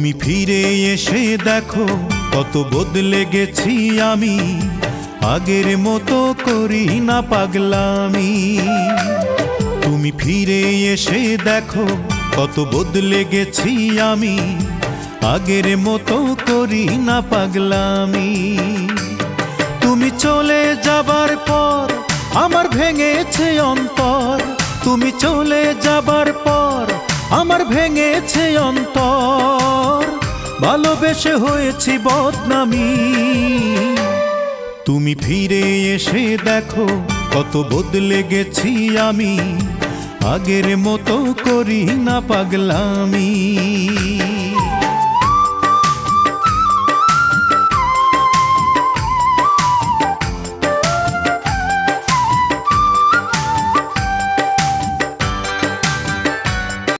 তুমি ফিরে এসে দেখো কত বদলে গেছি আমি, আগের মতো করি না পাগলামি। তুমি ফিরে এসে দেখো কত বদলে গেছি আমি, আগের মতো করি না পাগলামি। তুমি চলে যাবার পর আমার ভেঙেছে অন্তর, তুমি চলে যাবার পর আমার ভেঙেছে অন্তর, ভালোবেসে হয়েছি বদনামি। তুমি ফিরে এসে দেখো কত বদলে গেছি আমি, আগের মতো করি না পাগলামি।